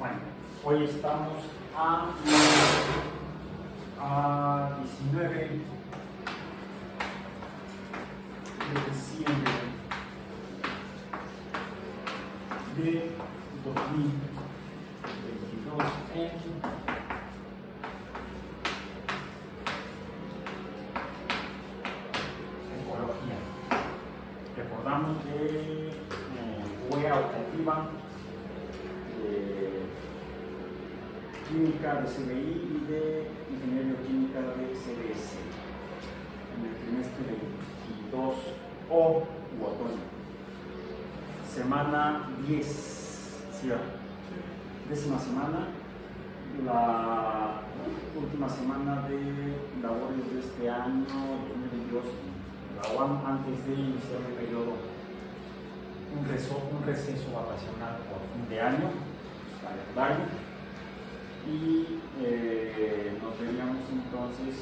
Bueno, hoy estamos a 19 de diciembre de 2022 en ecología. Recordamos que huella optativa, química de CBI y de ingeniería química de CBS en el trimestre 22 o otoño. Semana 10, ¿cierto? Décima semana, la última semana de labores de este año 2022, la UAM, antes de iniciar el periodo, un receso vacacional por fin de año, calendario. Y nos veríamos entonces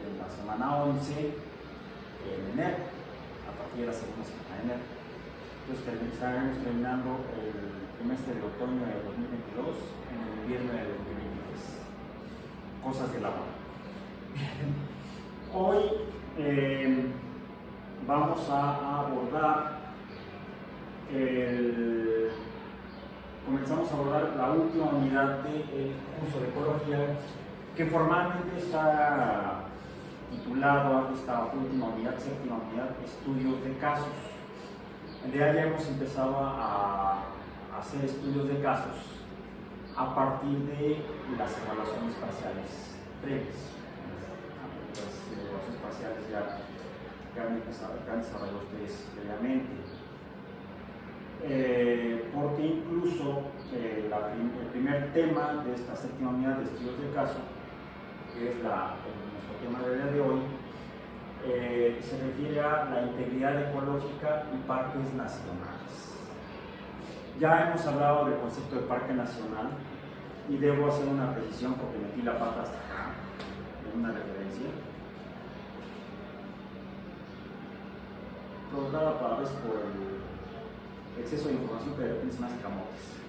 en la semana 11 en enero, a partir de la segunda semana de enero. Entonces estaremos terminando el trimestre de otoño de 2022 en el invierno de 2023. Cosas del agua. Hoy vamos a abordar comenzamos a abordar la última unidad del curso de ecología, que formalmente está titulado a esta última unidad, séptima unidad, estudios de casos. En realidad ya hemos empezado a hacer estudios de casos a partir de las evaluaciones parciales previas. Las evaluaciones parciales ya han desarrollado ustedes previamente. Porque incluso el primer tema de esta séptima unidad de estudios de caso, que es nuestro tema del día de hoy, se refiere a la integridad ecológica y parques nacionales. Ya hemos hablado del concepto de parque nacional y debo hacer una precisión porque metí la pata hasta acá en una referencia. Provocada para vez por el exceso de información que de repente se me hace camotes.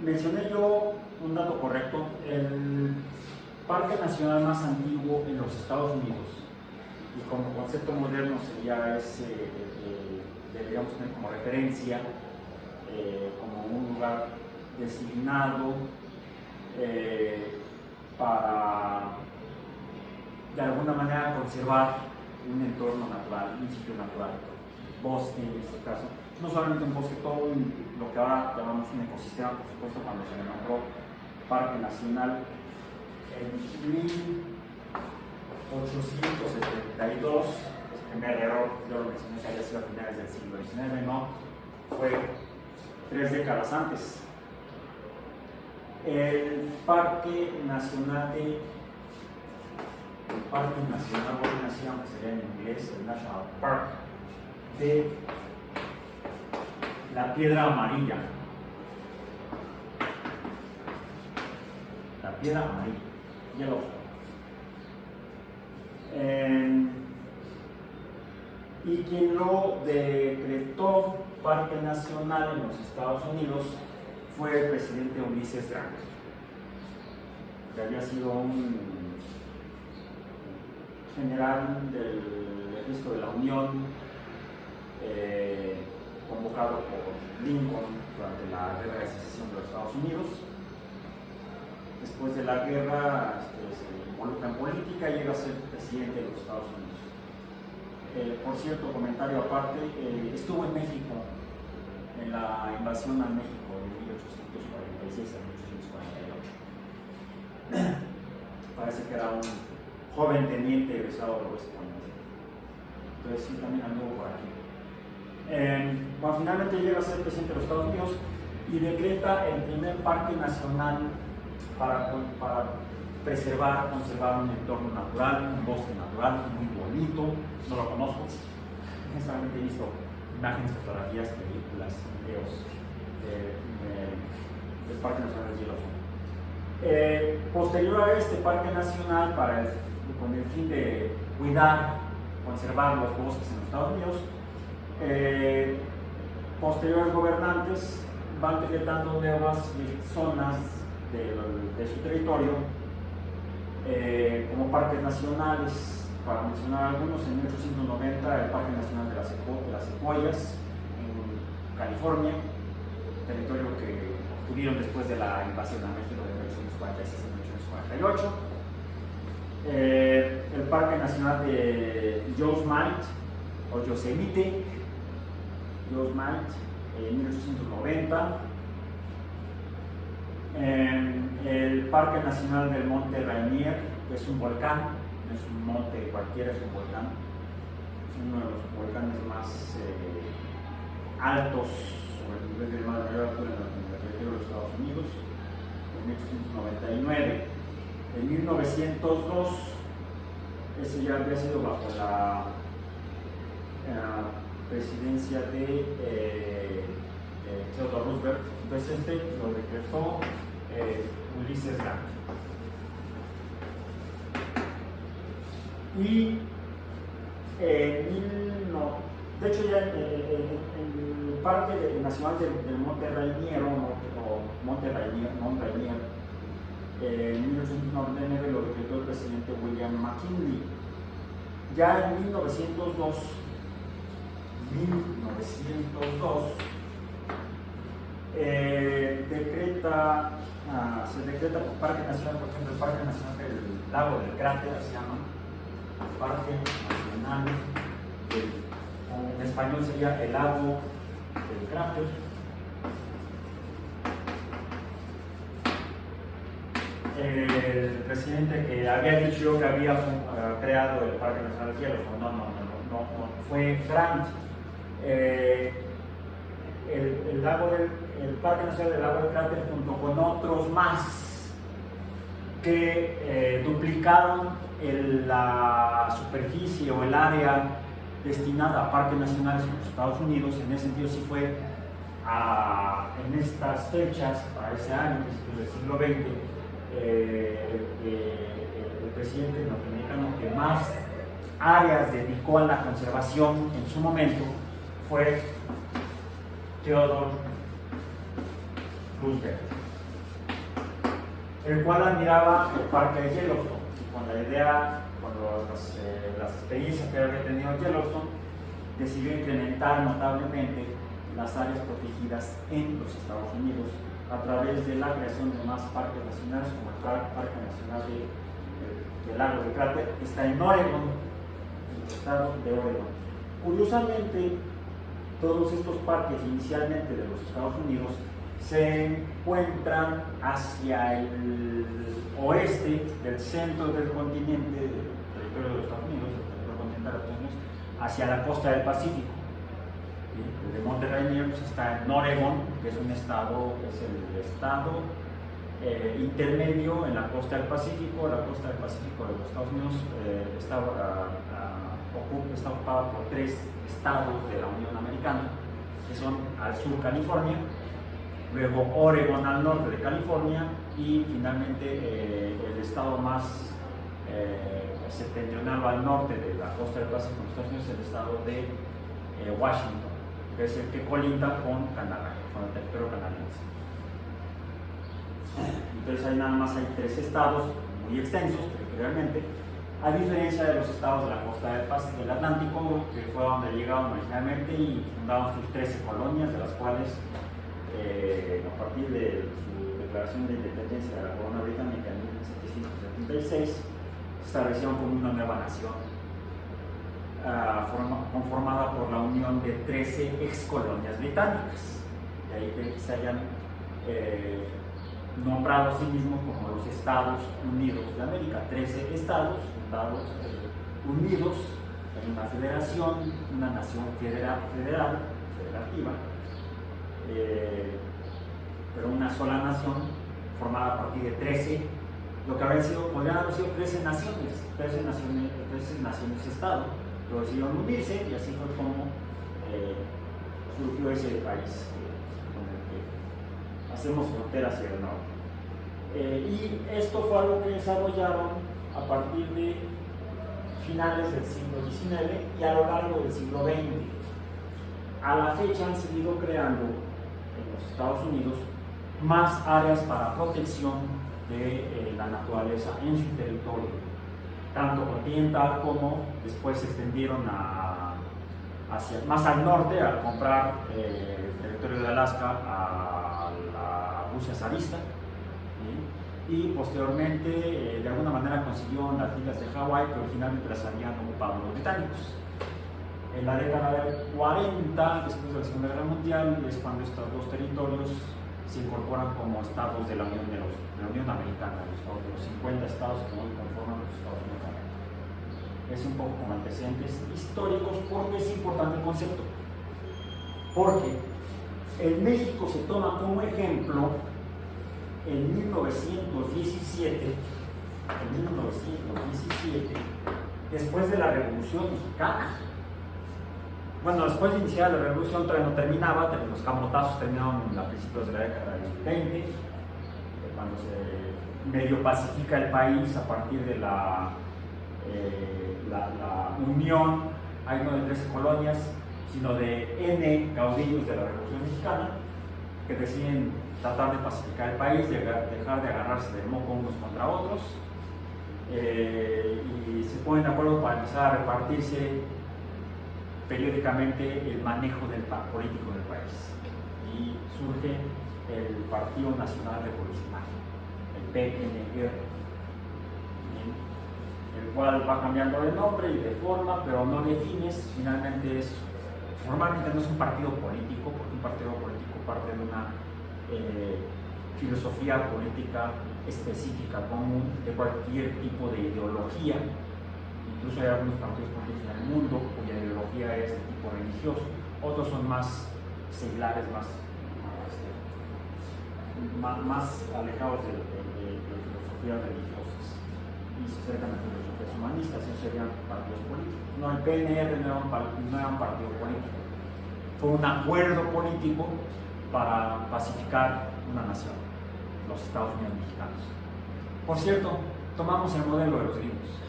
Mencioné yo un dato correcto: el parque nacional más antiguo en los Estados Unidos, y como concepto moderno sería ese, deberíamos tener como referencia, como un lugar designado para de alguna manera conservar un entorno natural, un sitio natural, bosque en este caso. No solamente un bosque, todo lo que ahora llamamos un ecosistema, por supuesto, cuando se le nombró Parque Nacional en 1872. El primer error, yo lo mencioné que había sido a finales del siglo XIX, no, fue 3 décadas antes. El Parque Nacional, hoy nació, aunque sería en inglés, el National Park de la Piedra Amarilla. La Piedra Amarilla, Yellowstone. Y quien lo decretó Parque Nacional en los Estados Unidos fue el presidente Ulysses Grant, que había sido un general del Ejército de la Unión, convocado por Lincoln durante la Guerra de Secesión de los Estados Unidos. Después de la guerra se involucra en política y llega a ser presidente de los Estados Unidos. Por cierto, comentario aparte, estuvo en México, en la invasión a México de 1846 a 1848. Parece que era un joven teniente egresado de West Point. Entonces sí, también anduvo por aquí. Bueno, finalmente llega a ser presidente de los Estados Unidos y decreta el primer parque nacional para conservar un entorno natural, un bosque natural muy bonito. No lo conozco, solamente he visto imágenes, fotografías, películas, videos del Parque Nacional de Yellowstone. Posterior a este parque nacional, con el fin de cuidar, conservar los bosques en los Estados Unidos, posteriores gobernantes van decretando nuevas zonas de su territorio como parques nacionales. Para mencionar algunos, en 1890 el Parque Nacional de las Secuoyas en California, territorio que obtuvieron después de la invasión a México de 1846 y 1848. El Parque Nacional de Yosemite o Yosemite en 1890. El Parque Nacional del Monte Rainier, que es un volcán, no es un monte cualquiera, es un volcán, uno de los volcanes más altos sobre el nivel de mayor altura en el territorio de los Estados Unidos, en 1899. En 1902, ese ya había sido bajo la presidencia de Theodore Roosevelt, entonces lo decretó Ulysses Grant. Y de hecho ya en el Parque Nacional del Monte Rainier, en 1899 lo decretó el presidente William McKinley. Ya en 1902 se decreta por Parque Nacional, por ejemplo, el Parque Nacional del Lago del Cráter, se llama Parque Nacional en español sería el Lago del Cráter. El presidente que había dicho que había creado el Parque Nacional de Yellowstone, no, fue Grant. El Parque Nacional del Lago del Cráter, junto con otros más que duplicaron la superficie o el área destinada a parques nacionales en los Estados Unidos. En ese sentido sí fue en estas fechas, para ese año, principios del siglo XX, el presidente norteamericano que más áreas dedicó a la conservación en su momento fue Theodore Roosevelt, el cual admiraba el parque de Yellowstone, y con la idea, cuando las experiencias que había tenido Yellowstone, decidió incrementar notablemente las áreas protegidas en los Estados Unidos a través de la creación de más parques nacionales, como el Parque Nacional del Lago del Cráter, que está en Oregon, en el estado de Oregon. Curiosamente, todos estos parques inicialmente de los Estados Unidos se encuentran hacia el oeste del centro del continente, del territorio de los Estados Unidos, del territorio continental de los Estados Unidos, hacia la costa del Pacífico. El de Monte Rainier pues, está en Oregon, que es el estado intermedio en la costa del Pacífico. La costa del Pacífico de los Estados Unidos está ocupada por 3 estados de la Unión Americana, que son al sur California, luego Oregon al norte de California y finalmente el estado más septentrional al norte de la costa del Pacífico de los Estados Unidos es el estado de Washington, que es el que colinda con Canadá, con el territorio canadiense. Entonces ahí nada más hay 3 estados muy extensos territorialmente, a diferencia de los estados de la costa del Pacífico del Atlántico, que fue donde llegaron originalmente y fundaron sus 13 colonias, de las cuales a partir de su declaración de independencia de la corona británica en 1776 se establecieron como una nueva nación conformada por la unión de 13 excolonias británicas. De ahí que se hayan nombrado a sí mismos como los Estados Unidos de América, 13 estados fundados, unidos en una federación, una nación federativa, pero una sola nación formada a partir de 13, lo que podrían haber sido 13 naciones Estado, pero decidieron unirse y así fue como surgió ese país con el que hacemos fronteras hacia el norte. Y esto fue algo que desarrollaron a partir de finales del siglo XIX y a lo largo del siglo XX. A la fecha han seguido creando en los Estados Unidos, más áreas para protección de la naturaleza en su territorio, tanto continental como después se extendieron más al norte al comprar el territorio de Alaska a la Rusia zarista, ¿sí? Y posteriormente de alguna manera consiguieron las islas de Hawái, que originalmente las habían ocupado los británicos. En la década del 40, después de la Segunda Guerra Mundial, es cuando estos dos territorios se incorporan como estados de la Unión Americana, de los 50 estados que hoy conforman los Estados Unidos. Es un poco con antecedentes históricos, porque es importante el concepto. Porque en México se toma como ejemplo en 1917, después de la Revolución Mexicana. Bueno, después de iniciar la revolución todavía no terminaba, los camotazos terminaron a principios de la década del 20, cuando se medio pacifica el país a partir de la unión, hay no de 13 colonias, sino de N caudillos de la Revolución Mexicana, que deciden tratar de pacificar el país, dejar de agarrarse del moco unos contra otros, y se ponen de acuerdo para empezar a repartirse periódicamente el manejo político del país. Y surge el Partido Nacional Revolucionario, el PNR, el cual va cambiando de nombre y de forma, pero no de fines. Finalmente formalmente no es un partido político, porque un partido político parte de una filosofía política específica común de cualquier tipo de ideología. Incluso hay algunos partidos políticos en el mundo cuya ideología es de tipo religioso, otros son más seglares, más alejados de filosofías religiosas y se acercan a filosofías humanistas. Esos serían partidos políticos. No, el PNR no era un partido político, fue un acuerdo político para pacificar una nación, los Estados Unidos mexicanos. Por cierto, tomamos el modelo de los gringos,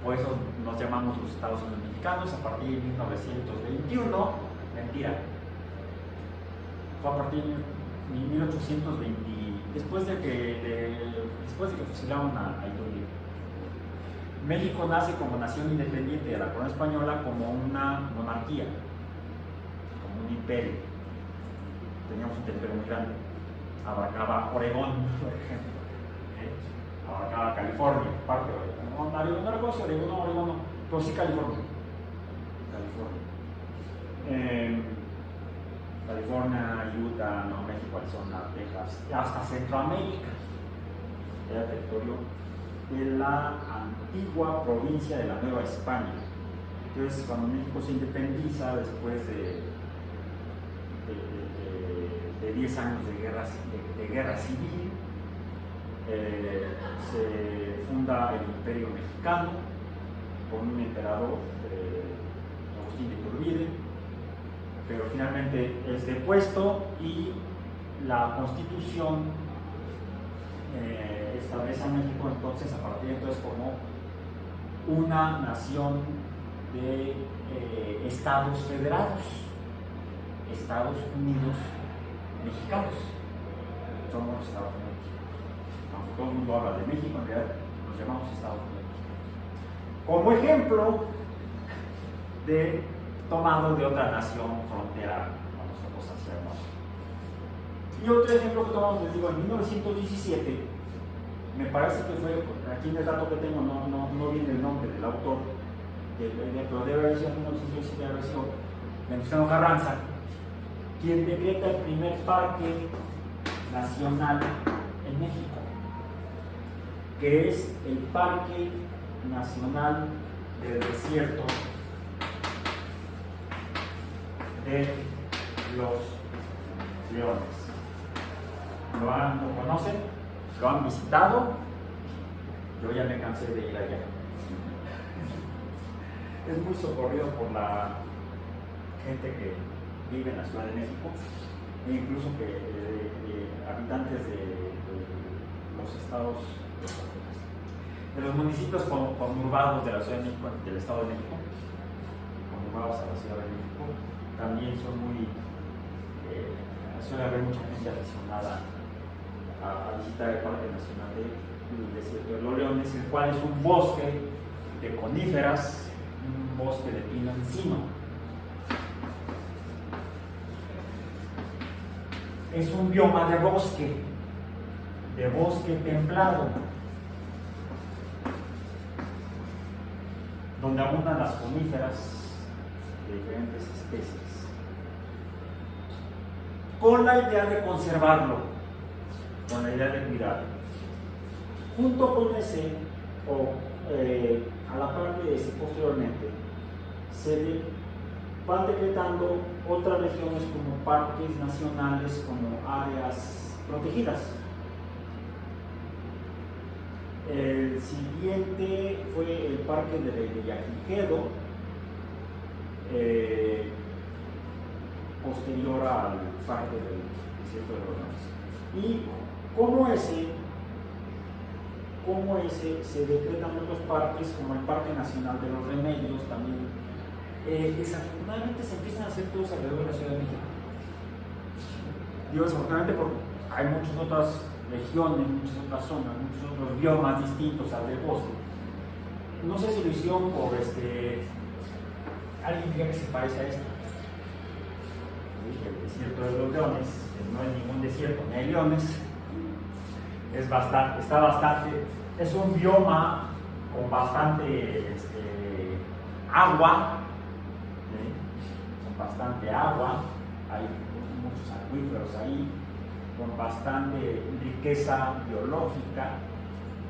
por eso nos llamamos los Estados Unidos mexicanos. A partir de 1921, mentira, fue a partir de 1820, después de que fusilaron a Iturbide. México nace como nación independiente de la corona española, como una monarquía, como un imperio. Teníamos un territorio muy grande, abarcaba Oregón, por ejemplo, abarcaba California, parte de Oregón. No recuerdo si Oregón no, pero sí California. California, Utah, Nuevo México, Arizona, Texas, hasta Centroamérica. Era territorio de la antigua provincia de la Nueva España. Entonces, cuando México se independiza después de 10 años de guerra civil, se funda el Imperio Mexicano con un emperador, Agustín de Iturbide, pero finalmente es depuesto y la Constitución establece a México entonces, a partir de entonces, como una nación de estados federados, Estados Unidos mexicanos. Somos los Estados Unidos mexicanos. Aunque todo el mundo habla de México, en realidad nos llamamos Estados Unidos mexicanos. Como ejemplo tomado de otra nación frontera a nosotros hacia el norte. Y otro ejemplo que tomamos, les digo, en 1917, me parece que fue, aquí en el dato que tengo no viene el nombre del autor, pero debe haber sido en 1917, debe haber sido Venustiano Carranza, quien decreta el primer parque nacional en México, que es el Parque Nacional del Desierto de los Leones. ¿Lo conocen? ¿Lo han visitado? Yo ya me cansé de ir allá. Es muy socorrido por la gente que vive en la Ciudad de México, e incluso habitantes de los estados, de los municipios conurbados de la Ciudad de México, del Estado de México, conurbados a la Ciudad de México, también son suele haber mucha gente aficionada a visitar el Parque Nacional del Desierto de los Leones, el cual es un bosque de coníferas, un bosque de pino encino. Es un bioma de bosque templado, donde abundan las coníferas de diferentes especies, con la idea de conservarlo, con la idea de cuidarlo. Junto con ese, a la par de ese, posteriormente, se van decretando otras regiones como parques nacionales, como áreas protegidas. El siguiente fue el Parque de Villagigedo, posterior al Parque del Desierto de los Leones. Y como ese se decretan otros parques, como el Parque Nacional de los Remedios, también desafortunadamente se empiezan a hacer todos alrededor de la Ciudad de México. Digo desafortunadamente porque hay muchas otras regiones, muchas otras zonas, muchos otros biomas distintos al del bosque. No sé si lo hicieron por alguien diga que se parece a esto. El Desierto de los Leones, que no es ningún desierto, ni hay leones, es un bioma con bastante agua, hay muchos acuíferos ahí, con bastante riqueza biológica.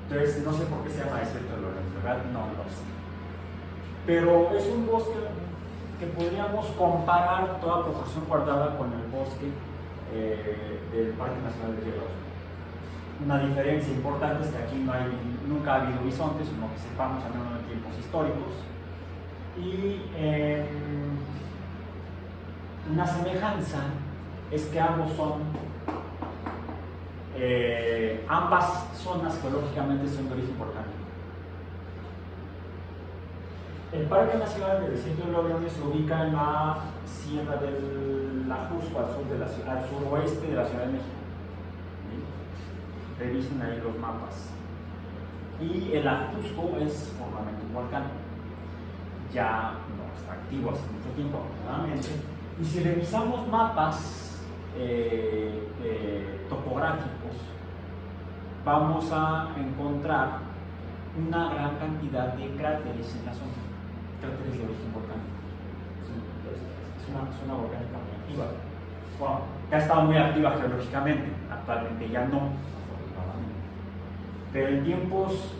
Entonces, no sé por qué se llama Desierto de los Leones, ¿verdad? No lo sé. Pero es un bosque que podríamos comparar toda proporción guardada con el bosque del Parque Nacional de Río. Una diferencia importante es que aquí nunca ha habido bisontes, no que sepamos, al menos en tiempos históricos. Y una semejanza es que ambas zonas geológicamente son de origen volcánico. El Parque Nacional del Desierto de los Leones se ubica en la Sierra del Ajusco, al suroeste de la Ciudad de México. ¿Sí? Revisen ahí los mapas. Y el Ajusco es formalmente un volcán. Ya no está activo hace mucho tiempo, afortunadamente. Y si revisamos mapas topográficos, vamos a encontrar una gran cantidad de cráteres en la zona, cráteres de origen volcánico. Es una zona volcánica muy activa. Bueno, que ha estado muy activa geológicamente, actualmente ya no, afortunadamente. Pero en tiempos,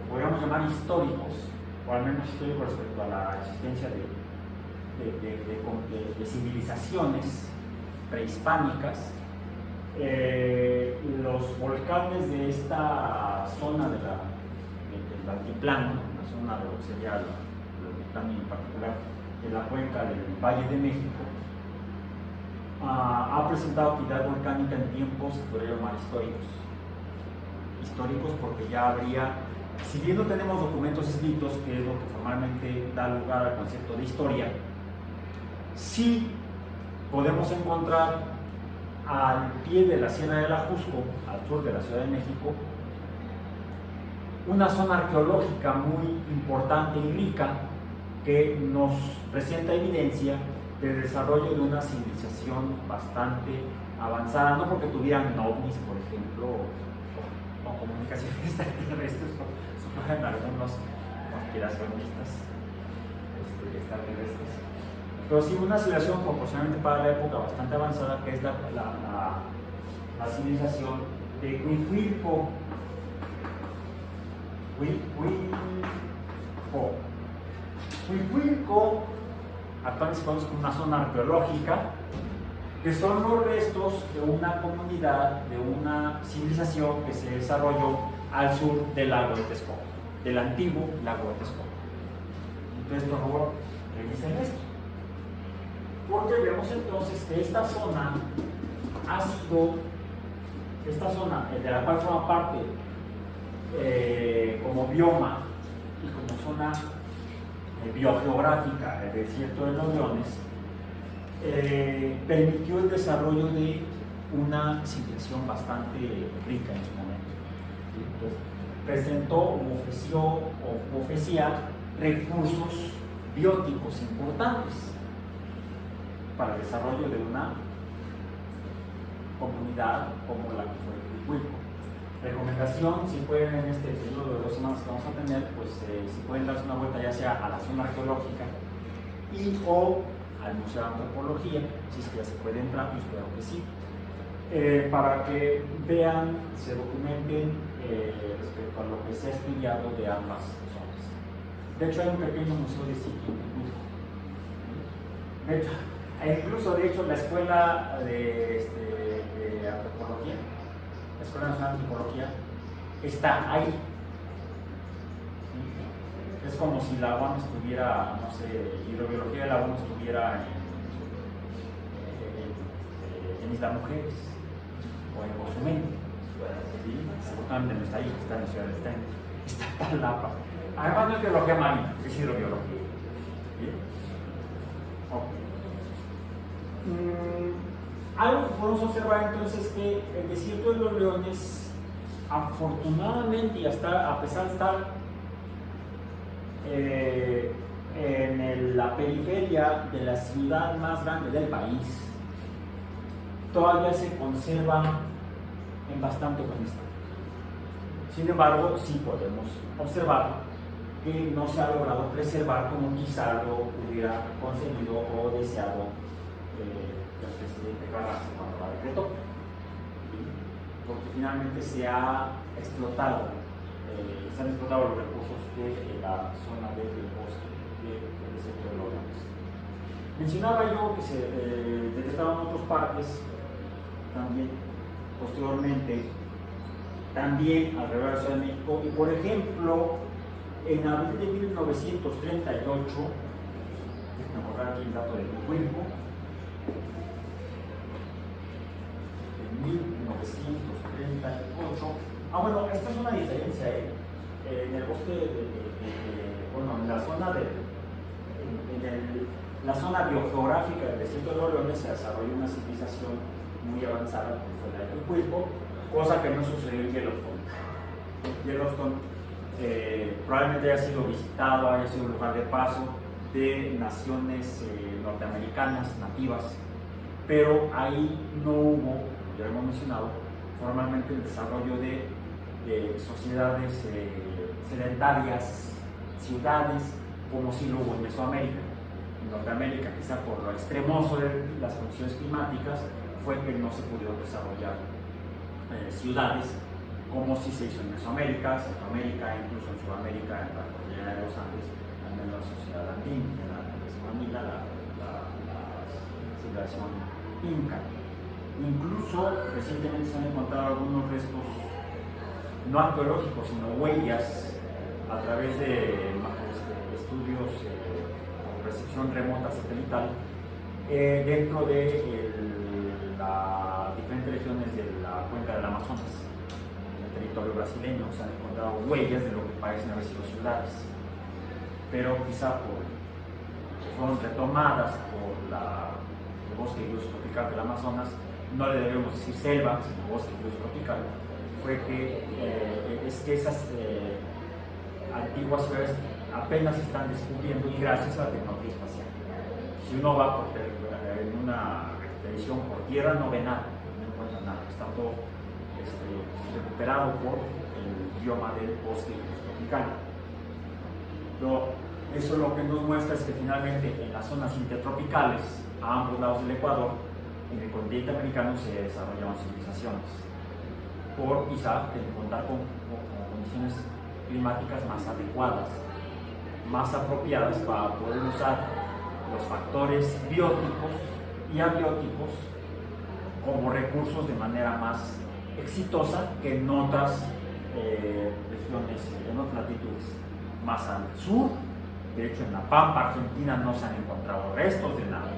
podríamos llamar históricos, o al menos históricos respecto a la existencia de civilizaciones prehispánicas, los volcanes de esta zona del altiplano, la zona de lo que sería el altiplano en particular de la cuenca del Valle de México, ha presentado actividad volcánica en tiempos que podría llamar históricos porque ya habría, si bien no tenemos documentos escritos, que es lo que formalmente da lugar al concepto de historia, sí podemos encontrar al pie de la Sierra del Ajusco, al sur de la Ciudad de México, una zona arqueológica muy importante y rica que nos presenta evidencia del desarrollo de una civilización bastante avanzada, no porque tuvieran ovnis, por ejemplo, o comunicaciones extraterrestres, como en algunos conspiracionistas extraterrestres, pero sí una civilización proporcionalmente para la época bastante avanzada, que es la civilización de Huihuilco. Huihuilco actualmente se conoce como una zona arqueológica, que son los restos de una comunidad, de una civilización que se desarrolló al sur del lago de Texcoco, del antiguo lago de Texcoco. Entonces, por favor, revisen esto. Porque vemos entonces que esta zona de la cual forma parte como bioma y como zona biogeográfica del Desierto de los Leones, permitió el desarrollo de una civilización bastante rica en su momento. ¿Sí? Entonces, presentó o ofrecía recursos bióticos importantes para el desarrollo de una comunidad como la que fue Huilco. Recomendación, si pueden en este periodo de 2 semanas que vamos a tener, pues si pueden darse una vuelta ya sea a la zona arqueológica y o al Museo de Antropología, si es que ya se puede entrar, pues espero que sí, para que vean, se documenten respecto a lo que se ha estudiado de ambas zonas. De hecho hay un pequeño museo de sitio en Huilco. De hecho, de hecho la escuela de antropología, la Escuela Nacional de Antropología, está ahí. Es como si la UAM estuviera, no sé, hidrobiología de la UAM estuviera en Isla Mujeres o en Cozumel. ¿Sí? Seguramente no está ahí, está en la ciudad de Estén, está en Talapa. Además no es biología marina, es hidrobiología. ¿Sí? Okay. Algo que podemos observar entonces es que el desierto de los Leones, afortunadamente, y hasta a pesar de estar en la periferia de la ciudad más grande del país, todavía se conserva en bastante buen estado. Sin embargo, sí podemos observar que no se ha logrado preservar como quizá lo hubiera conseguido o deseado el presidente Carranza cuando la decretó, ¿sí? Porque finalmente se han explotado los recursos de la zona del bosque del desierto de los Leones. Mencionaba yo que se detectaban otros parques también posteriormente, también alrededor de la Ciudad de México, y por ejemplo en abril de 1938, déjenme borrar aquí el dato de Huilco, en 1938, bueno, esta es una diferencia, en el bosque en la zona la zona biogeográfica del desierto de los Leones se desarrolló una civilización muy avanzada como fue la de Huilco, cosa que no sucedió en Yellowstone. Yellowstone probablemente haya sido visitado, haya sido un lugar de paso de naciones norteamericanas nativas, pero ahí no hubo, como ya hemos mencionado, formalmente el desarrollo de sociedades sedentarias, ciudades, como si lo hubo en Mesoamérica. En Norteamérica, quizá por lo extremoso de las condiciones climáticas, fue que no se pudieron desarrollar ciudades como si se hizo en Mesoamérica, Centroamérica, incluso en Sudamérica, en la cordillera de los Andes, al menos la sociedad andina, la civilización inca. Incluso recientemente se han encontrado algunos restos no arqueológicos, sino huellas a través de estudios con percepción remota satelital dentro de las diferentes regiones de la cuenca del Amazonas. En el territorio brasileño se han encontrado huellas de lo que parecen haber sido ciudades, pero quizá que fueron retomadas por el bosque lluvioso tropical del Amazonas. No le debemos decir selva, sino bosque lluvioso tropical. Fue que esas antiguas ciudades apenas se están descubriendo y gracias a la tecnología espacial. Si uno va en una expedición por tierra no ve nada, no encuentra nada, está todo recuperado por el bioma del bosque tropical. Pero eso lo que nos muestra es que finalmente en las zonas intertropicales, a ambos lados del Ecuador, en el continente americano se desarrollaron civilizaciones, por quizá contar con condiciones climáticas más adecuadas, más apropiadas para poder usar los factores bióticos y abióticos como recursos de manera más exitosa que en otras regiones, en otras latitudes. Más al sur, de hecho en la Pampa Argentina no se han encontrado restos de nada,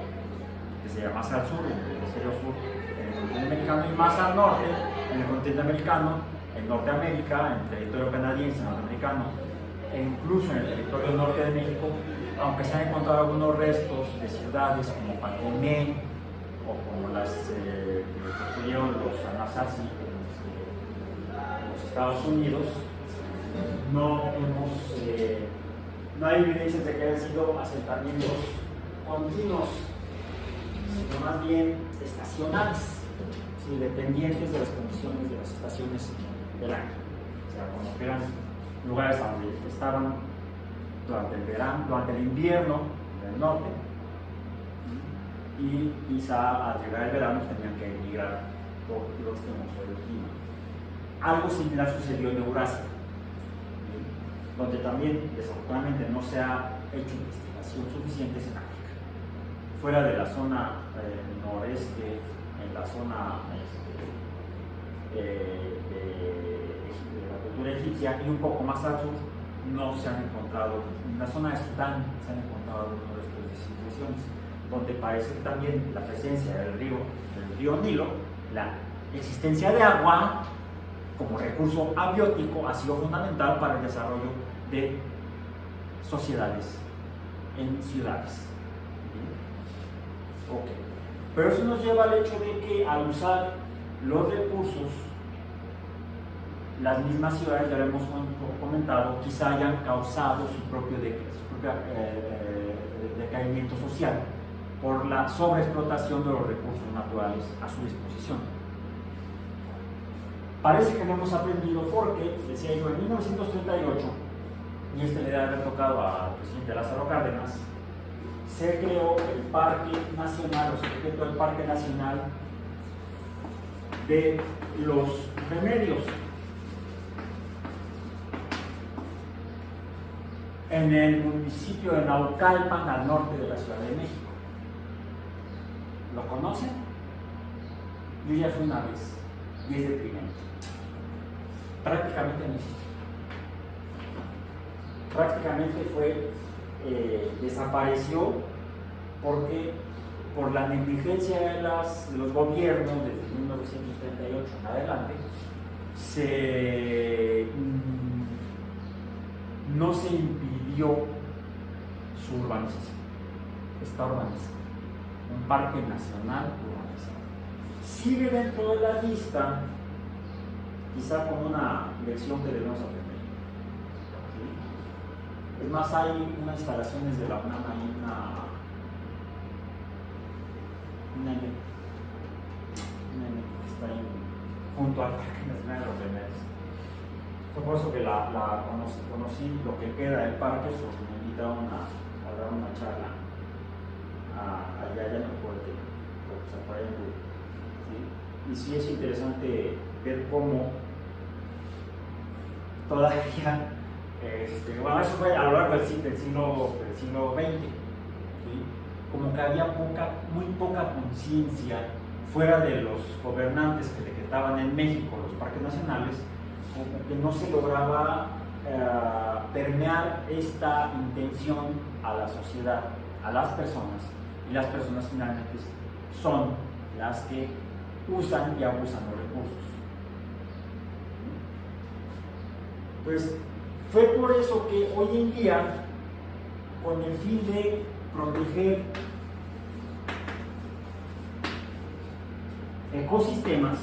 que sería más al sur, en el hemisferio sur, en el continente americano, y más al norte, en el continente americano, en Norteamérica, en el territorio canadiense, norteamericano, e incluso en el territorio norte de México, aunque se han encontrado algunos restos de ciudades como Pacomé o como las que construyeron los Anasazi en los Estados Unidos, no hay evidencias de que hayan sido asentamientos continuos, sino más bien estacionales, ¿sí? Dependientes de las condiciones de las estaciones del año. O sea, como que eran lugares donde estaban durante el verano, durante el invierno del norte, y quizá al llegar el verano tenían que emigrar por los extremos del clima. Algo similar sucedió en Eurasia, donde también desafortunadamente no se ha hecho investigación suficiente en África. Fuera de la zona noreste, en la zona de la cultura egipcia y un poco más al sur, no se han encontrado, en la zona de Sudán se han encontrado algunos restos de civilizaciones, donde parece que también la presencia del río Nilo, la existencia de agua como recurso abiótico ha sido fundamental para el desarrollo de sociedades en ciudades. Okay. Pero eso nos lleva al hecho de que al usar los recursos, las mismas ciudades, ya lo hemos comentado, quizá hayan causado su propio decaimiento social por la sobreexplotación de los recursos naturales a su disposición. Parece que no hemos aprendido porque, decía yo, en 1938, y le debe haber tocado al presidente Lázaro Cárdenas, se creó el Parque Nacional, o se decretó el Parque Nacional de los Remedios, en el municipio de Naucalpan, al norte de la Ciudad de México. ¿Lo conocen? Yo ya fui una vez y es deprimente. Prácticamente no existe. Prácticamente desapareció porque por la negligencia de los gobiernos desde 1938 en adelante no se impidió su urbanización. Está urbanizado. Un parque nacional urbanizado. Sigue dentro de la lista, quizá con una lección que debemos aprender. ¿Sí? Es más, hay unas instalaciones de la UNAM, hay una que está ahí junto al Parque Nacional de los Remedios. Fue por eso que conocí lo que queda del parque, porque me invitaron a dar una charla allá en el puerto, ¿sí? Y sí es interesante ver cómo todavía, bueno, eso fue a lo largo del siglo XX, ¿sí? Como que había muy poca conciencia fuera de los gobernantes que decretaban en México los parques nacionales, como que no se lograba permear esta intención a la sociedad, a las personas, y las personas finalmente son las que usan y abusan los recursos. Pues fue por eso que hoy en día, con el fin de proteger ecosistemas,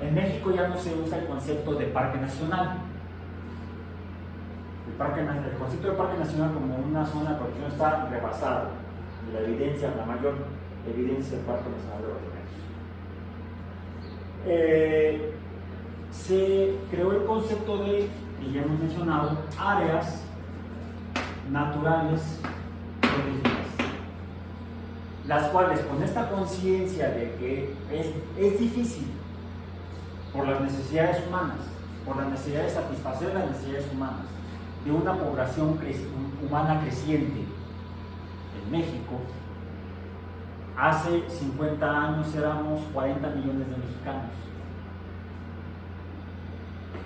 en México ya no se usa el concepto de parque nacional. El concepto de parque nacional como una zona de protección está rebasado, y la mayor evidencia del Parque Nacional de los Remedios. Se creó el concepto de, y ya hemos mencionado, áreas naturales protegidas, las cuales, con esta conciencia de que es difícil por las necesidades humanas, por la necesidad de satisfacer las necesidades humanas de una población humana creciente en México. Hace 50 años éramos 40 millones de mexicanos.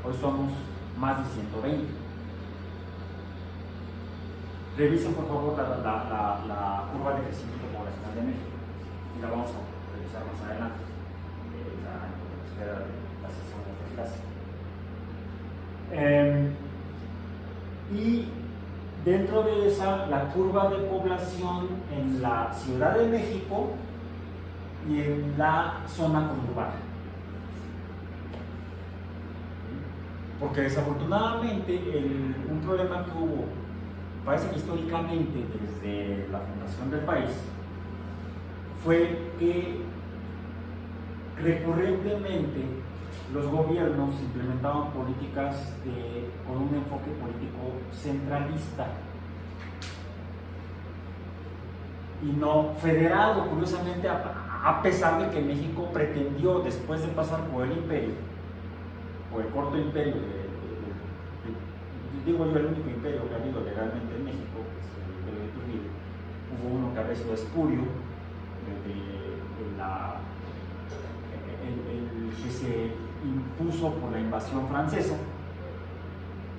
Hoy somos más de 120. Revisen por favor la curva de crecimiento poblacional de México y la vamos a revisar más adelante. Las sesiones de clase. Y Dentro de esa, la curva de población en la Ciudad de México y en la zona conurbana. Porque desafortunadamente un problema que hubo, parece que históricamente desde la fundación del país, fue que recurrentemente los gobiernos implementaban políticas con un enfoque político centralista y no federado, curiosamente, a pesar de que México pretendió, después de pasar por el imperio, por el corto imperio, digo yo el único imperio que ha habido legalmente en México, que es el imperio de Iturbide, hubo uno que había sido espurio, el que se impuso por la invasión francesa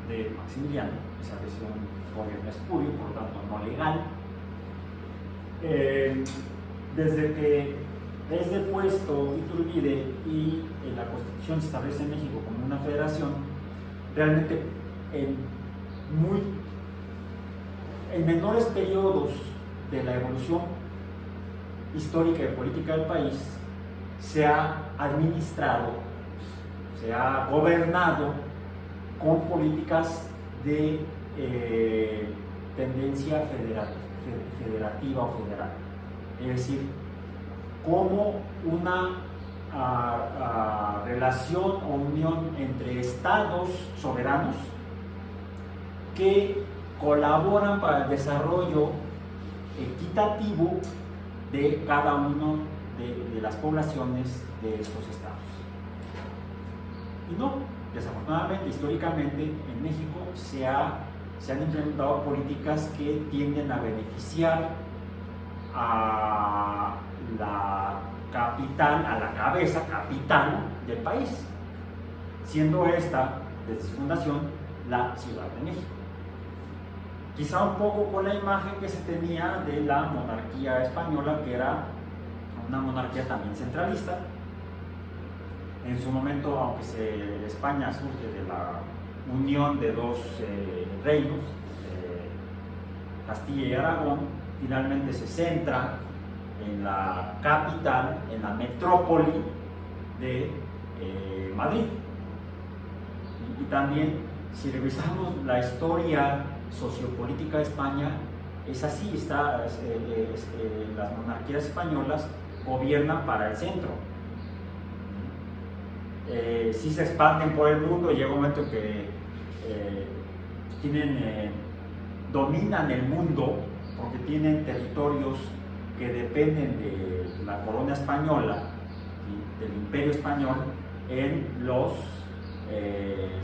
de Maximiliano, esa vez un gobierno espurio, por lo tanto no legal. Desde que es depuesto Iturbide y la Constitución se establece en México como una federación, realmente en menores periodos de la evolución histórica y política del país se ha administrado, se ha gobernado con políticas de tendencia federativa o federal, es decir, como una relación o unión entre estados soberanos que colaboran para el desarrollo equitativo de cada uno de las poblaciones de estos estados. Y no, desafortunadamente, históricamente en México se han implementado políticas que tienden a beneficiar a la capital, a la cabeza capital del país, siendo esta, desde su fundación, la Ciudad de México. Quizá un poco con la imagen que se tenía de la monarquía española, que era una monarquía también centralista. En su momento, aunque España surge de la unión de dos reinos, Castilla y Aragón, finalmente se centra en la capital, en la metrópoli de Madrid. Y también, si revisamos la historia sociopolítica de España, es así, las monarquías españolas gobiernan para el centro. Sí se expanden por el mundo y llega un momento que dominan el mundo porque tienen territorios que dependen de la corona española y del imperio español en los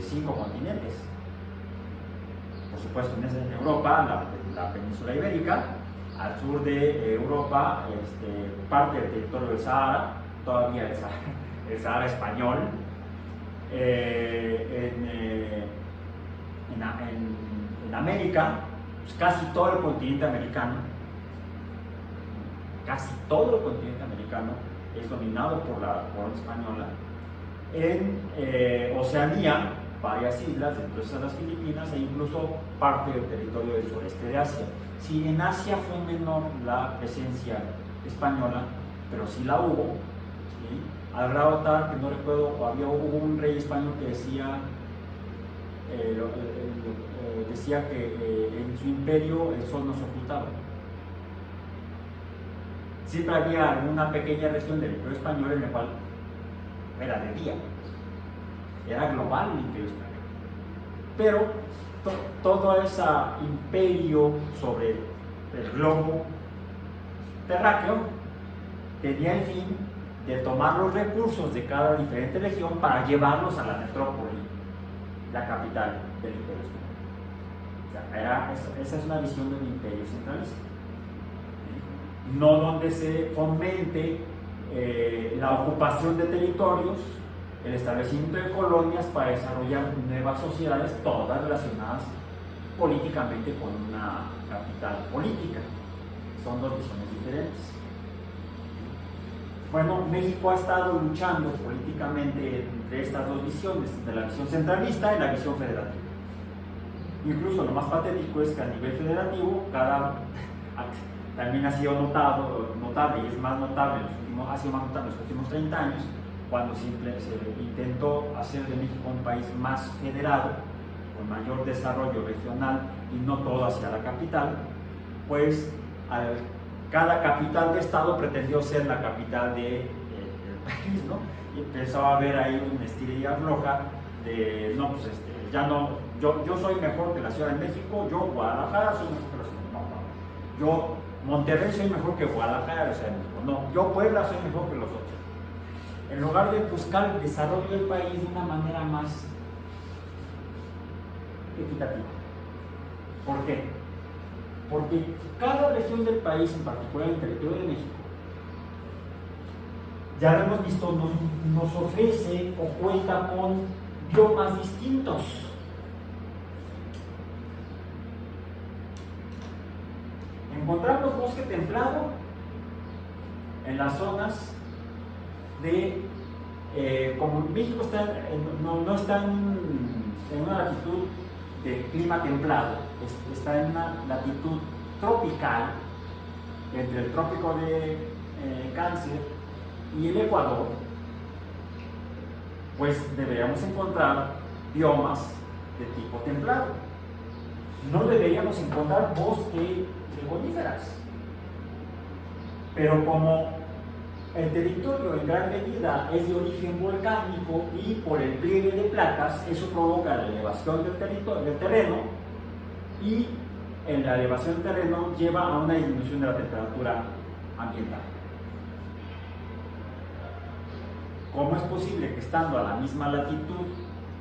5 continentes. Por supuesto, en Europa, la península ibérica, al sur de Europa, parte del territorio del Sahara, todavía el Sahara español, en América, pues casi todo el continente americano es dominado por la corona española. En Oceanía, varias islas, entre esas las Filipinas e incluso parte del territorio del sureste de Asia. Sí, en Asia fue menor la presencia española, pero sí la hubo, ¿sí? Al grado tal que no recuerdo, hubo un rey español que decía que en su imperio el sol no se ocultaba. Siempre había una pequeña región del imperio español en la cual era de día, era global el imperio español. Pero todo ese imperio sobre el globo terráqueo tenía el fin de tomar los recursos de cada diferente región para llevarlos a la metrópoli, la capital del imperio español. O sea, esa es una visión del imperio centralista. No donde se fomente la ocupación de territorios, el establecimiento de colonias para desarrollar nuevas sociedades, todas relacionadas políticamente con una capital política. Son dos visiones diferentes. Bueno, México ha estado luchando políticamente entre estas dos visiones, de la visión centralista y la visión federativa. Incluso lo más patético es que a nivel federativo, también ha sido notable, y es más notable, ha sido más notable en los últimos 30 años, cuando se intentó hacer de México un país más federado, con mayor desarrollo regional y no todo hacia la capital, pues cada capital de estado pretendió ser la capital del país, ¿no? Y empezó a haber ahí una estirilla floja de, no, pues ya no, yo soy mejor que la Ciudad de México, yo Guadalajara soy mejor que la Ciudad de México, yo Monterrey soy mejor que Guadalajara, la Ciudad de México, no, yo Puebla soy mejor que los otros. En lugar de buscar el desarrollo del país de una manera más equitativa. ¿Por qué? Porque cada región del país, en particular el territorio de México, ya lo hemos visto, nos ofrece o cuenta con biomas distintos. Encontramos bosque templado en las zonas de, como México no está en una latitud de clima templado, está en una latitud tropical, entre el trópico de Cáncer y el Ecuador, pues deberíamos encontrar biomas de tipo templado. No deberíamos encontrar bosque de coníferas, pero como el territorio en gran medida es de origen volcánico y por el pliegue de placas, eso provoca la elevación del terreno, y en la elevación del terreno lleva a una disminución de la temperatura ambiental. ¿Cómo es posible que estando a la misma latitud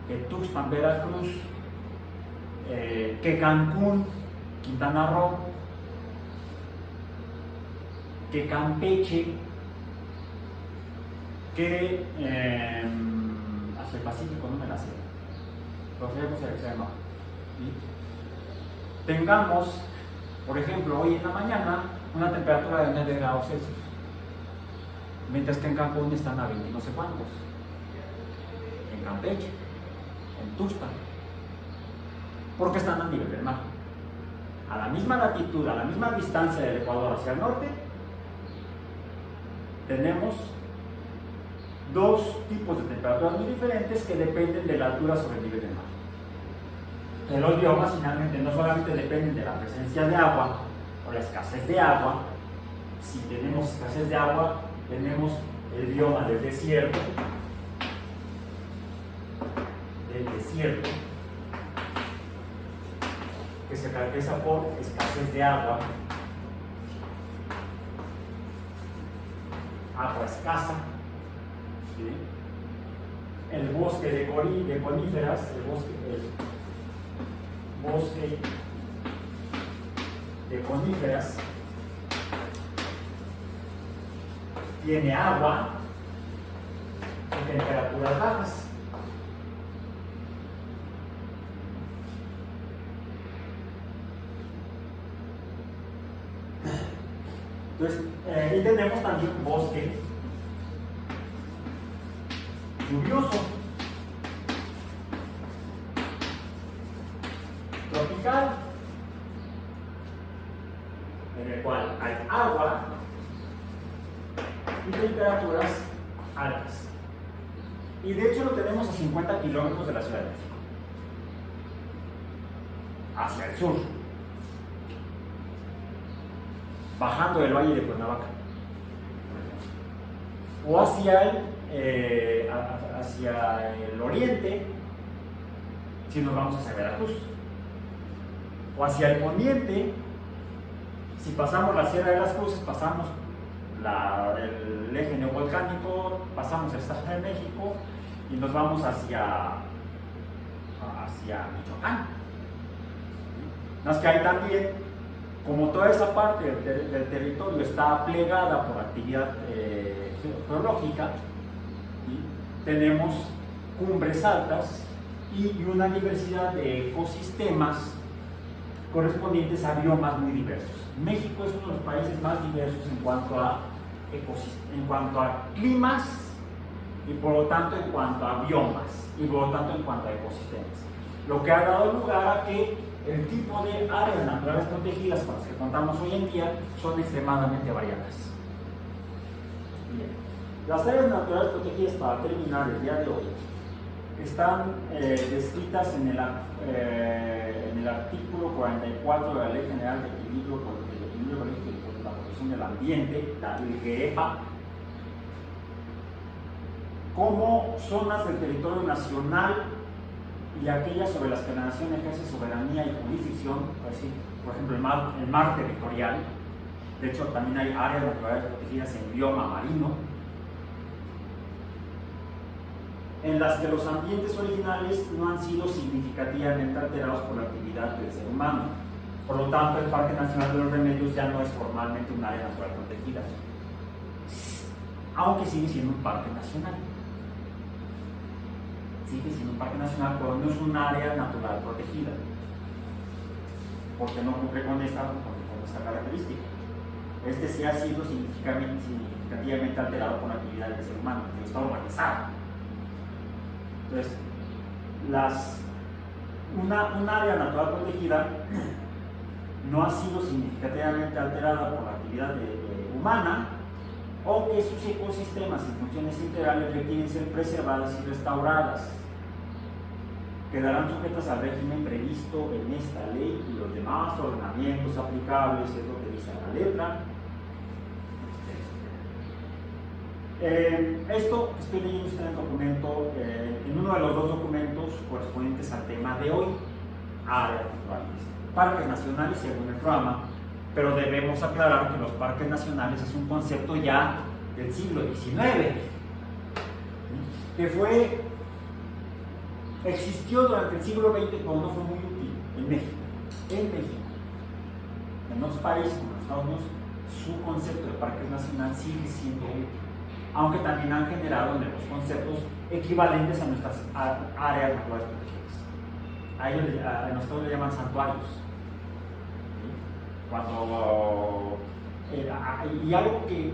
que Tuxpan, Veracruz, que Cancún, Quintana Roo, que Campeche, que hacia el Pacífico, no me la sé, entonces ya no, tengamos, por ejemplo, hoy en la mañana una temperatura de 9 grados Celsius, mientras que en Cancún están a 20 no sé cuántos, en Campeche, en Tuxpan, porque están a nivel del mar, a la misma latitud, a la misma distancia del Ecuador hacia el norte. Tenemos dos tipos de temperaturas muy diferentes que dependen de la altura sobre el nivel del mar. Los biomas finalmente no solamente dependen de la presencia de agua o la escasez de agua. Si tenemos escasez de agua, tenemos el bioma del desierto, que se caracteriza por escasez de agua escasa, ¿sí? El bosque de coníferas, el bosque de coníferas tiene agua y temperaturas bajas. Entonces, y tenemos también un bosque lluvioso, tropical, en el cual hay agua y temperaturas altas. Y de hecho lo tenemos a 50 kilómetros de la Ciudad de México, hacia el sur, bajando del Valle de Cuernavaca, o hacia el oriente, si nos vamos hacia Veracruz, o hacia el poniente, si pasamos la Sierra de las Cruces, pasamos el eje neovolcánico, pasamos el Estado de México y nos vamos hacia Michoacán. Más que hay también, como toda esa parte del territorio está plegada por actividad geológica, ¿sí? Tenemos cumbres altas y una diversidad de ecosistemas correspondientes a biomas muy diversos. México es uno de los países más diversos en cuanto a climas y por lo tanto en cuanto a biomas y por lo tanto en cuanto a ecosistemas, lo que ha dado lugar a que el tipo de áreas naturales protegidas con las que contamos hoy en día son extremadamente variadas. Bien. Las áreas naturales protegidas, para terminar el día de hoy, están descritas en el artículo 44 de la Ley General de Equilibrio Ecológico y por la Protección del Ambiente, la LGEPA, como zonas del territorio nacional y aquellas sobre las que la nación ejerce soberanía y jurisdicción, así, por ejemplo el mar territorial. De hecho, también hay áreas naturales protegidas en bioma marino, en las que los ambientes originales no han sido significativamente alterados por la actividad del ser humano. Por lo tanto, el Parque Nacional de los Remedios ya no es formalmente un área natural protegida, aunque sigue siendo un parque nacional. Sigue siendo un parque nacional, pero no es un área natural protegida, porque no cumple con esta característica. Este sí ha sido significativamente alterado por la actividad del ser humano, que está urbanizado. Entonces, un área natural protegida no ha sido significativamente alterada por la actividad humana, o que sus ecosistemas y funciones integrales requieren ser preservadas y restauradas. Quedarán sujetas al régimen previsto en esta ley y los demás ordenamientos aplicables, es lo que dice la letra. Esto estoy leyendo en el documento, en uno de los dos documentos correspondientes al tema de hoy, áreas naturales, parques nacionales según el programa, pero debemos aclarar que los parques nacionales es un concepto ya del siglo XIX, que existió durante el siglo XX, pero no fue muy útil en México. En otros países como los Estados Unidos, su concepto de parques nacional sigue siendo útil, aunque también han generado nuevos conceptos equivalentes a nuestras áreas naturales protegidas. A nosotros le llaman santuarios. Y algo que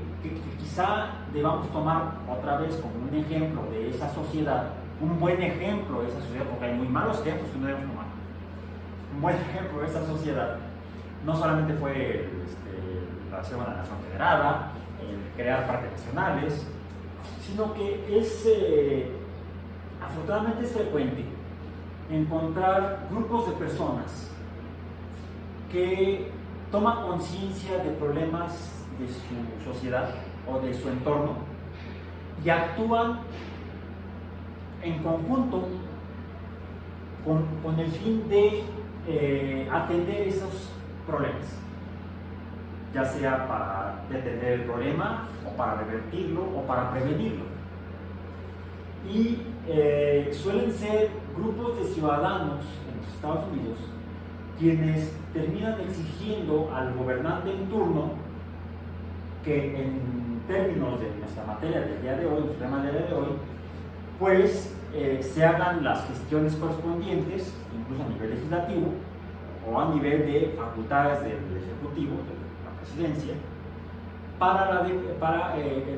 quizá debamos tomar otra vez como un ejemplo de esa sociedad, un buen ejemplo de esa sociedad, porque hay muy malos ejemplos que no debemos tomar. Un buen ejemplo de esa sociedad no solamente fue la Reserva de la Nación Federada, crear parques nacionales, sino que afortunadamente es frecuente encontrar grupos de personas que toman conciencia de problemas de su sociedad o de su entorno y actúan en conjunto con el fin de atender esos problemas, ya sea para detener el problema o para revertirlo o para prevenirlo. Y suelen ser grupos de ciudadanos en los Estados Unidos quienes terminan exigiendo al gobernante en turno que, en términos de nuestra materia del día de hoy, nuestro tema del día de hoy, pues se hagan las gestiones correspondientes, incluso a nivel legislativo o a nivel de facultades del Ejecutivo, de la Presidencia, para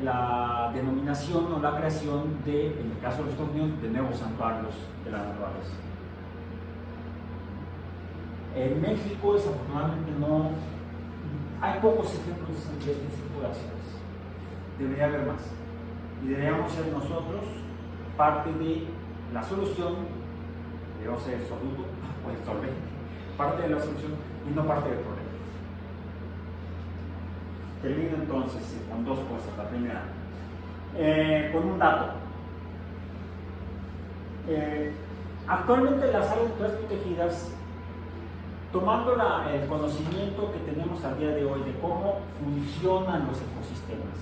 la denominación o la creación de, en el caso de los Estados Unidos, de nuevos santuarios de la naturaleza. En México, desafortunadamente, no hay pocos ejemplos de este tipo de acciones. Debería haber más. Y deberíamos ser nosotros parte de la solución, debemos ser el soluto o el solvente, parte de la solución y no parte del problema. Termino entonces con dos cosas. La primera, con un dato. Actualmente las áreas naturales protegidas, tomando el conocimiento que tenemos al día de hoy de cómo funcionan los ecosistemas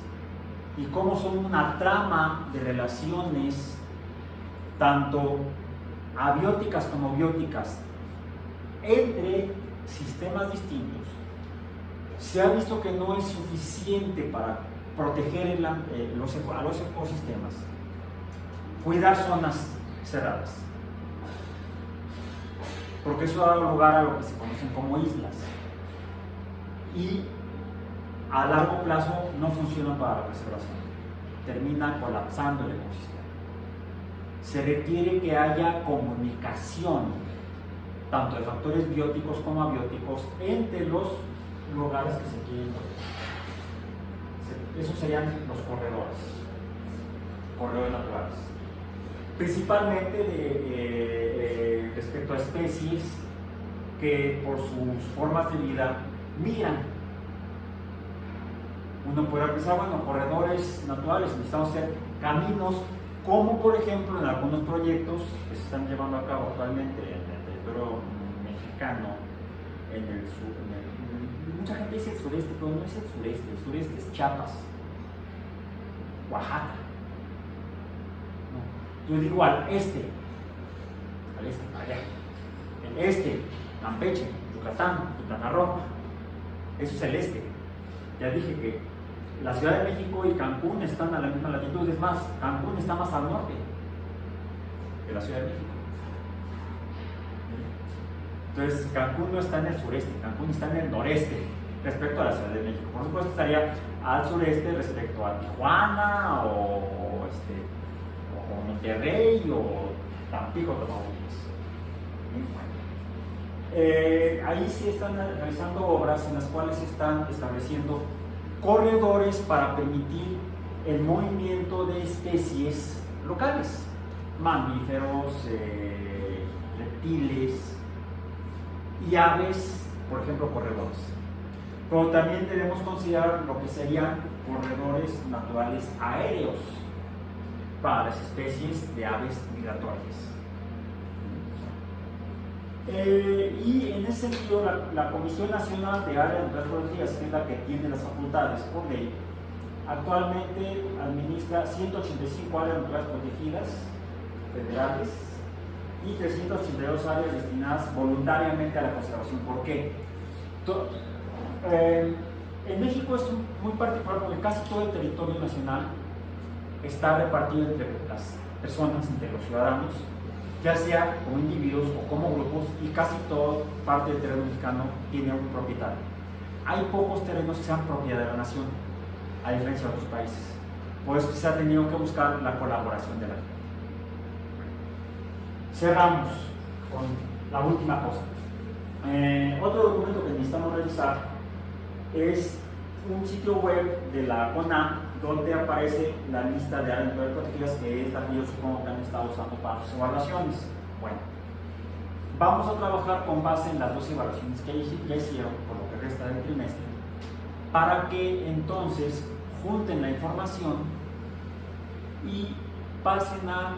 y cómo son una trama de relaciones tanto abióticas como bióticas entre sistemas distintos, se ha visto que no es suficiente para proteger a los ecosistemas, cuidar zonas cerradas, porque eso ha dado lugar a lo que se conocen como islas y a largo plazo no funcionan para la preservación, termina colapsando el ecosistema. Se requiere que haya comunicación tanto de factores bióticos como abióticos, entre los lugares que se quieren proteger. Esos serían los corredores naturales. Principalmente respecto a especies que por sus formas de vida migran. Uno puede pensar, bueno, corredores naturales, necesitamos hacer caminos, como por ejemplo en algunos proyectos que se están llevando a cabo actualmente en el territorio mexicano, mucha gente dice el sureste, pero no es el sureste es Chiapas, Oaxaca. No. Yo digo al este, allá. El este, Campeche, Yucatán, Quintana Roo, eso es el este. Ya dije que la Ciudad de México y Cancún están a la misma latitud, es más, Cancún está más al norte de la Ciudad de México. Entonces, Cancún no está en el sureste, Cancún está en el noreste respecto a la Ciudad de México. Por supuesto, estaría al sureste respecto a Tijuana o Monterrey o Tampico, Tamaulipas. Ahí sí están realizando obras en las cuales se están estableciendo corredores para permitir el movimiento de especies locales, mamíferos, reptiles y aves, por ejemplo, corredores. Pero también debemos considerar lo que serían corredores naturales aéreos para las especies de aves migratorias. Y en ese sentido, la Comisión Nacional de Áreas Naturales Protegidas, que es la que tiene las facultades por ley, actualmente administra 185 áreas naturales protegidas federales y 382 áreas destinadas voluntariamente a la conservación. ¿Por qué? En México es muy particular porque casi todo el territorio nacional está repartido entre las personas, entre los ciudadanos, ya sea como individuos o como grupos, y casi toda parte del terreno mexicano tiene un propietario. Hay pocos terrenos que sean propiedad de la nación, a diferencia de otros países. Por eso se ha tenido que buscar la colaboración de la gente. Cerramos con la última cosa. Otro documento que necesitamos revisar es un sitio web de la CONAM donde aparece la lista de áreas naturales protegidas, que es la que yo supongo que han estado usando para sus evaluaciones. Bueno, vamos a trabajar con base en las dos evaluaciones que ya hicieron por lo que resta del trimestre, para que entonces junten la información y pasen a,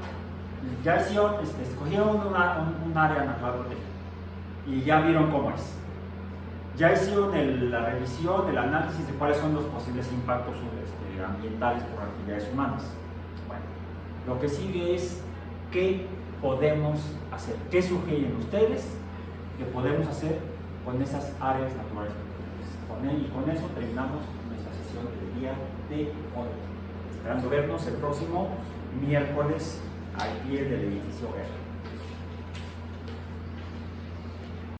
ya hicieron, escogieron un área natural protegida y ya vieron cómo es. Ya hicieron la revisión, el análisis de cuáles son los posibles impactos ambientales por actividades humanas. Bueno, lo que sigue es qué podemos hacer, qué sugieren ustedes que podemos hacer con esas áreas naturales protegidas. Y con eso terminamos nuestra sesión del día de hoy. Esperando vernos el próximo miércoles al pie del edificio Guerra.